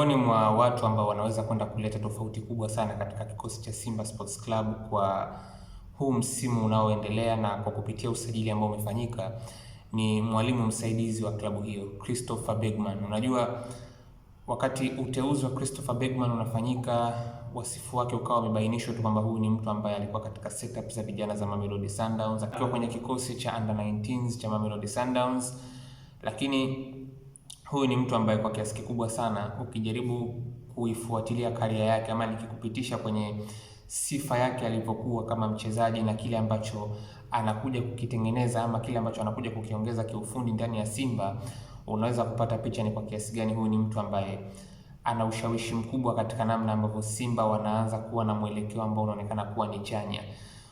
miongoni mwa watu ambao wanaweza kwenda kuleta tofauti kubwa sana katika kikosi cha Simba Sports Club kwa huu msimu unaoendelea na kwa kupitia usajili ambao umefanyika ni mwalimu msaidizi wa klabu hiyo Christopher Bergman. Unajua, wakati uteuzi wa Christopher Bergman unafanyika, wasifu wake ukawa umebainishwa tu kwamba huyu ni mtu ambaye alikuwa katika setup za vijana za Mamelodi Sundowns, akiwa kwenye kikosi cha under 19s cha Mamelodi Sundowns, lakini huyu ni mtu ambaye kwa kiasi kikubwa sana ukijaribu kuifuatilia karia yake ama nikikupitisha kwenye sifa yake alivyokuwa kama mchezaji na kile ambacho anakuja kukitengeneza ama kile ambacho anakuja kukiongeza kiufundi ndani ya Simba, unaweza kupata picha ni kwa kiasi gani huyu ni mtu ambaye ana ushawishi mkubwa katika namna ambavyo Simba wanaanza kuwa na mwelekeo ambao unaonekana kuwa ni chanya.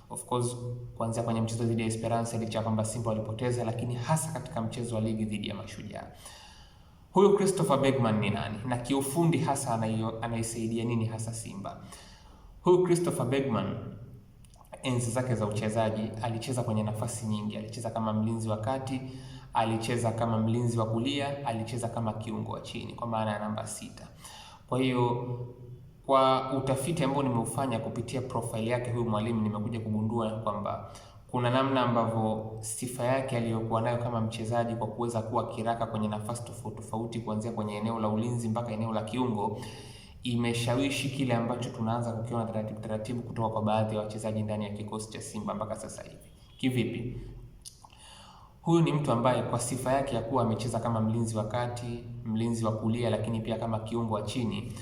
Of course, kuanzia kwenye mchezo dhidi ya Esperance licha kwamba Simba walipoteza, lakini hasa katika mchezo wa ligi dhidi ya Mashujaa. Huyu Christopher Bergman ni nani? Na kiufundi hasa anaisaidia nini hasa Simba? Huyu Christopher Bergman enzi zake za uchezaji alicheza kwenye nafasi nyingi. Alicheza kama mlinzi wa kati, alicheza kama mlinzi wa kulia, alicheza kama kiungo wa chini kwa maana ya namba 6. Kwa hiyo kwa utafiti ambao nimeufanya kupitia profile yake huyu mwalimu, nimekuja kugundua kwamba kuna namna ambavyo sifa yake aliyokuwa nayo kama mchezaji kwa kuweza kuwa kiraka kwenye nafasi tofauti tofauti kuanzia kwenye eneo la ulinzi mpaka eneo la kiungo imeshawishi kile ambacho tunaanza kukiona taratibu kutoka kwa baadhi ya wachezaji ndani ya kikosi cha Simba mpaka sasa hivi. Kivipi? Huyu ni mtu ambaye kwa sifa yake ya kuwa amecheza kama mlinzi wa kati, mlinzi wa kulia, lakini pia kama kiungo wa chini,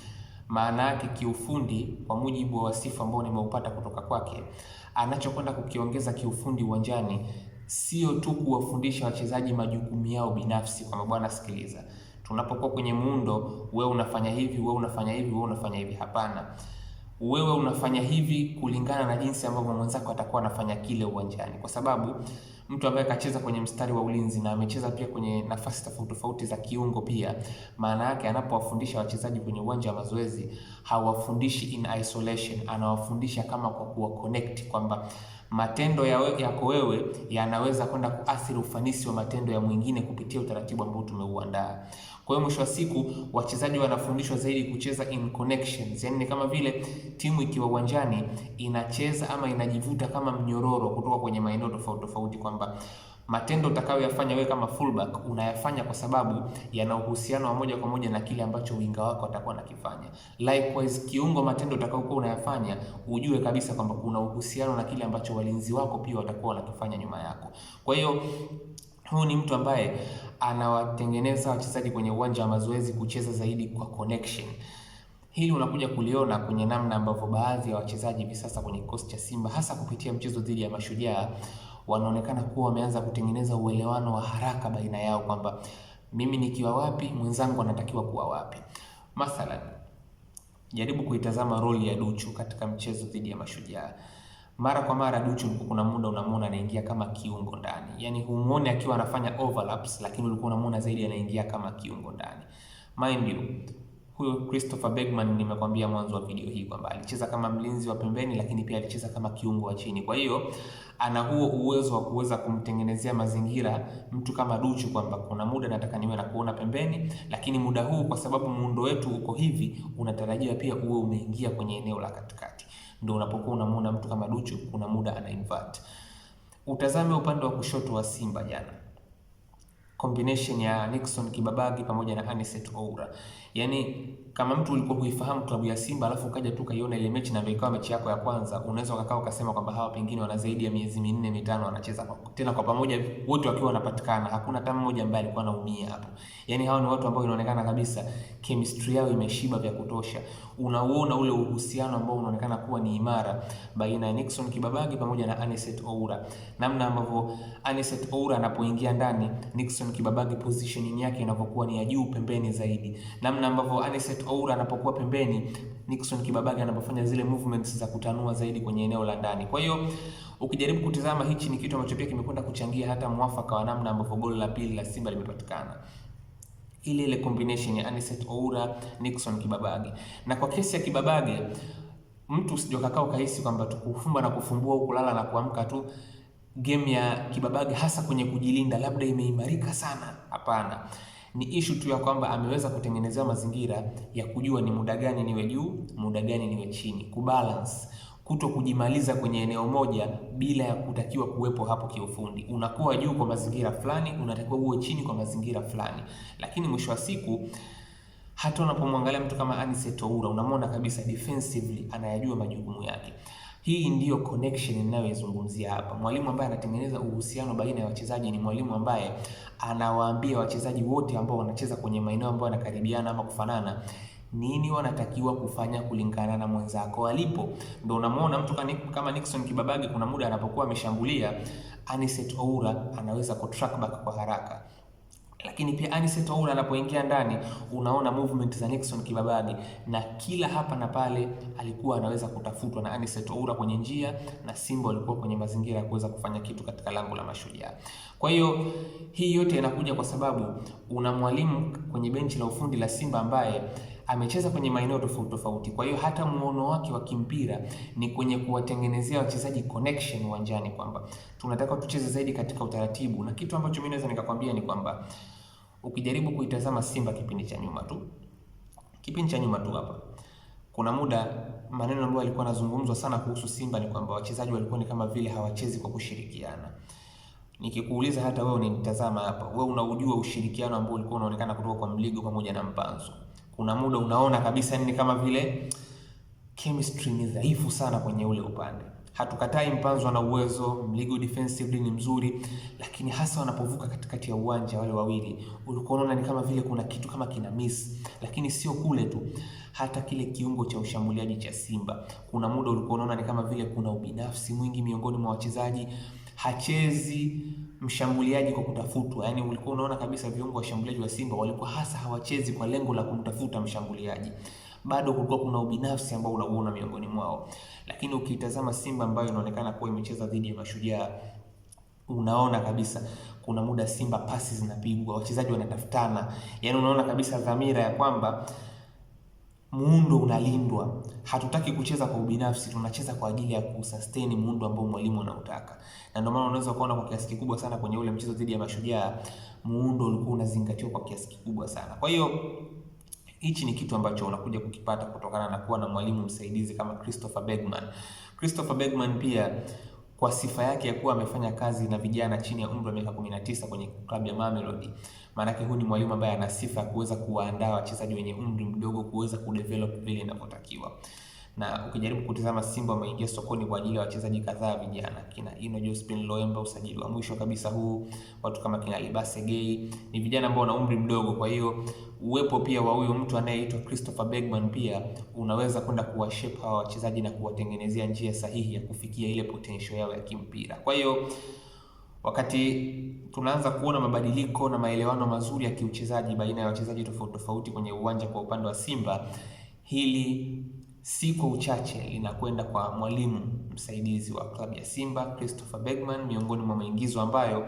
maana yake kiufundi, kwa mujibu wa wasifu ambao nimeupata kutoka kwake, anachokwenda kukiongeza kiufundi uwanjani sio tu kuwafundisha wachezaji majukumu yao binafsi, kwamba bwana, sikiliza, tunapokuwa kwenye muundo, wewe unafanya hivi, wewe unafanya hivi, wewe unafanya hivi. Hapana, wewe unafanya hivi kulingana na jinsi ambavyo mwenzako atakuwa anafanya kile uwanjani, kwa sababu mtu ambaye kacheza kwenye mstari wa ulinzi na amecheza pia kwenye nafasi tofauti tofauti za kiungo pia, maana yake anapowafundisha wachezaji kwenye uwanja wa mazoezi hawafundishi in isolation, anawafundisha kama kwa kuwa connect, kwamba matendo yako wewe yanaweza kwenda kuathiri ufanisi wa matendo ya mwingine kupitia utaratibu ambao tumeuandaa. Kwa hiyo mwisho wa siku wachezaji wanafundishwa zaidi kucheza in connections, yani kama vile timu ikiwa uwanjani inacheza ama inajivuta kama mnyororo kutoka kwenye maeneo tofauti tofauti, kwamba matendo utakayoyafanya wewe kama fullback unayafanya kwa sababu yana uhusiano wa moja kwa moja na kile ambacho winga wako atakuwa anakifanya. Likewise, kiungo, matendo utakayokuwa unayafanya ujue kabisa kwamba kuna uhusiano na kile ambacho walinzi wako pia watakuwa wanakifanya nyuma yako. Kwa hiyo huyu ni mtu ambaye anawatengeneza wachezaji kwenye uwanja wa mazoezi kucheza zaidi kwa connection. Hili unakuja kuliona kwenye namna ambavyo baadhi ya wachezaji hivi sasa kwenye kikosi cha Simba, hasa kupitia mchezo dhidi ya Mashujaa, wanaonekana kuwa wameanza kutengeneza uelewano wa haraka baina yao, kwamba mimi nikiwa wapi mwenzangu anatakiwa kuwa wapi. Mathalan, jaribu kuitazama roli ya Duchu katika mchezo dhidi ya Mashujaa. Mara kwa mara Duchu kuna muda unamuona anaingia kama kiungo ndani. Yaani humuone akiwa anafanya overlaps, lakini ulikuwa unamuona zaidi anaingia kama kiungo ndani. Mind you, huyo Christopher Bergman nimekwambia mwanzo wa video hii kwamba alicheza kama mlinzi wa pembeni, lakini pia alicheza kama kiungo wa chini. Kwa hiyo ana huo uwezo wa kuweza kumtengenezea mazingira mtu kama Duchu kwamba kuna muda nataka niwe na kuona pembeni, lakini muda huu kwa sababu muundo wetu uko hivi unatarajia pia uwe umeingia kwenye eneo la katikati. Ndio unapokuwa unamuona mtu kama Duchu kuna muda ana invert. Utazame upande wa kushoto wa Simba jana, combination ya Nixon Kibabagi pamoja na Anicet Oura. Yaani kama mtu ulikuwa huifahamu klabu ya Simba alafu ukaja tu kaiona ile mechi na ndio ikawa mechi yako ya kwanza, unaweza ukakaa ukasema kwamba hawa pengine wana zaidi ya miezi 4-5 wanacheza tena kwa pamoja, wote wakiwa wanapatikana, hakuna hata mmoja ambaye alikuwa anaumia hapo. Yaani hao ni watu ambao inaonekana kabisa chemistry yao imeshiba vya kutosha. Unauona ule uhusiano ambao unaonekana kuwa ni imara baina ya Nixon Kibabagi pamoja na Anicet Oura. Namna ambavyo Anicet Oura anapoingia ndani, Nixon Kibabagi positioning yake inapokuwa ni ya juu pembeni zaidi. Namna ambavyo Anicet Oura anapokuwa pembeni, Nixon Kibabagi anapofanya zile movements za kutanua zaidi kwenye eneo la ndani. Kwa hiyo ukijaribu kutazama, hichi ni kitu ambacho pia kimekwenda kuchangia hata mwafaka wa namna ambavyo goli la pili la Simba limepatikana. Ile combination ya Anicet Oura, Nixon Kibabagi. Na kwa kesi ya Kibabagi, mtu usijokakaa ukahisi kwamba tukufumba na kufumbua kulala na kuamka tu game ya Kibabagi hasa kwenye kujilinda labda imeimarika sana. Hapana. Ni issue tu ya kwamba ameweza kutengenezewa mazingira ya kujua ni muda gani niwe juu, muda gani niwe chini, kubalance, kuto kujimaliza kwenye eneo moja bila ya kutakiwa kuwepo hapo kiufundi. Unakuwa juu kwa mazingira fulani, unatakiwa uwe chini kwa mazingira fulani. Lakini mwisho wa siku hata unapomwangalia mtu kama Anicet Oura unamwona kabisa defensively anayajua majukumu yake. Hii ndiyo connection ninayozungumzia hapa. Mwalimu ambaye anatengeneza uhusiano baina ya wachezaji ni mwalimu ambaye anawaambia wachezaji wote ambao wanacheza kwenye maeneo ambayo yanakaribiana ama kufanana nini wanatakiwa kufanya kulingana na mwenzako alipo. Ndio unamwona mtu kama Nixon Kibabage kuna muda anapokuwa ameshambulia, Anicet Oura anaweza ku track back kwa haraka. Lakini pia Anicet Oura anapoingia ndani unaona movement za Nixon Kibabage, na kila hapa na pale alikuwa anaweza kutafutwa na Anicet Oura kwenye njia, na Simba walikuwa kwenye mazingira ya kuweza kufanya kitu katika lango la Mashujaa. Kwa hiyo hii yote inakuja kwa sababu una mwalimu kwenye benchi la ufundi la Simba ambaye amecheza kwenye maeneo tofauti tofauti. Kwa hiyo hata muono wake wa kimpira ni kwenye kuwatengenezea wachezaji connection uwanjani, kwamba tunataka tucheze zaidi katika utaratibu. Na kitu ambacho mimi naweza nikakwambia ni kwamba ukijaribu kuitazama Simba kipindi cha nyuma tu hapa, kuna muda maneno ambayo yalikuwa yanazungumzwa sana kuhusu Simba ni kwamba wachezaji walikuwa ni kama vile hawachezi kwa kushirikiana. Nikikuuliza hata wewe unanitazama hapa, wewe unaujua ushirikiano ambao ulikuwa unaonekana kutoka kwa Mligo pamoja na Mpanzu? Kuna muda unaona kabisa ni kama vile chemistry ni dhaifu sana kwenye ule upande. Hatukatai Mpanzu ana uwezo, Mligo defensively ni mzuri, lakini hasa wanapovuka katikati ya uwanja wale wawili ulikuwa unaona ni kama vile kuna kitu kama kina miss. Lakini sio kule tu, hata kile kiungo cha ushambuliaji cha Simba kuna muda ulikuwa unaona ni kama vile kuna ubinafsi mwingi miongoni mwa wachezaji. Hachezi mshambuliaji kwa kutafutwa, yani ulikuwa unaona kabisa viungo washambuliaji wa Simba walikuwa hasa hawachezi kwa lengo la kumtafuta mshambuliaji. Bado kulikuwa kuna ubinafsi ambao unaona miongoni mwao. Lakini ukitazama Simba ambayo inaonekana kuwa imecheza dhidi ya Mashujaa, unaona kabisa kuna muda Simba pasi zinapigwa, wachezaji wanatafutana. Yani unaona kabisa dhamira ya kwamba muundo unalindwa. Hatutaki kucheza kwa ubinafsi, tunacheza kwa ajili ya kusustain muundo ambao mwalimu anautaka. Na ndio maana unaweza kuona kwa kiasi kikubwa sana kwenye ule mchezo dhidi ya Mashujaa, muundo ulikuwa unazingatiwa kwa kiasi kikubwa sana. Kwa hiyo hichi ni kitu ambacho unakuja kukipata kutokana na kuwa na mwalimu msaidizi kama Christopher Bergman. Christopher Bergman pia kwa sifa yake ya kuwa amefanya kazi na vijana chini ya umri wa miaka 19 kwenye klabu ya Mamelodi. Maana yake huyu ni mwalimu ambaye ana sifa ya kuweza kuwaandaa wachezaji wenye umri mdogo kuweza kudevelop vile inavyotakiwa. Na ukijaribu kutazama Simba wameingia sokoni kwa ajili ya wachezaji kadhaa vijana, kina Ino Jospin Loemba usajili wa mwisho kabisa huu, watu kama kina Libase Gay, ni vijana ambao wana umri mdogo. Kwa hiyo uwepo pia wa huyo mtu anayeitwa Christopher Bergman pia unaweza kwenda kuwashape hawa wachezaji na kuwatengenezea njia sahihi ya kufikia ile potential yao ya kimpira. Kwa hiyo wakati tunaanza kuona mabadiliko na maelewano mazuri ya kiuchezaji baina ya wachezaji tofauti tofauti kwenye uwanja kwa upande wa Simba, hili si kwa uchache linakwenda kwa mwalimu msaidizi wa klabu ya Simba Christopher Bergman, miongoni mwa maingizo ambayo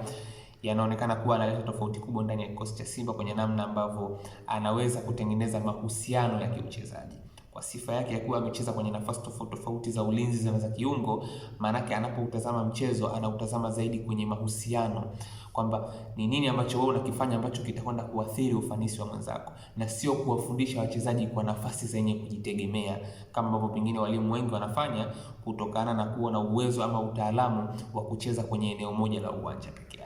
yanaonekana kuwa analeta tofauti kubwa ndani ya kikosi cha Simba kwenye namna ambavyo anaweza kutengeneza mahusiano ya kiuchezaji. Kwa sifa yake ya kuwa amecheza kwenye nafasi tofauti tofauti za ulinzi na za kiungo, maana yake anapoutazama mchezo anautazama zaidi kwenye mahusiano, kwamba ni nini ambacho wewe unakifanya ambacho kitakwenda kuathiri ufanisi wa mwenzako, na sio kuwafundisha wachezaji kwa nafasi zenye kujitegemea kama ambavyo pengine walimu wengi wanafanya kutokana na kuwa na uwezo ama utaalamu wa kucheza kwenye eneo moja la uwanja pekee.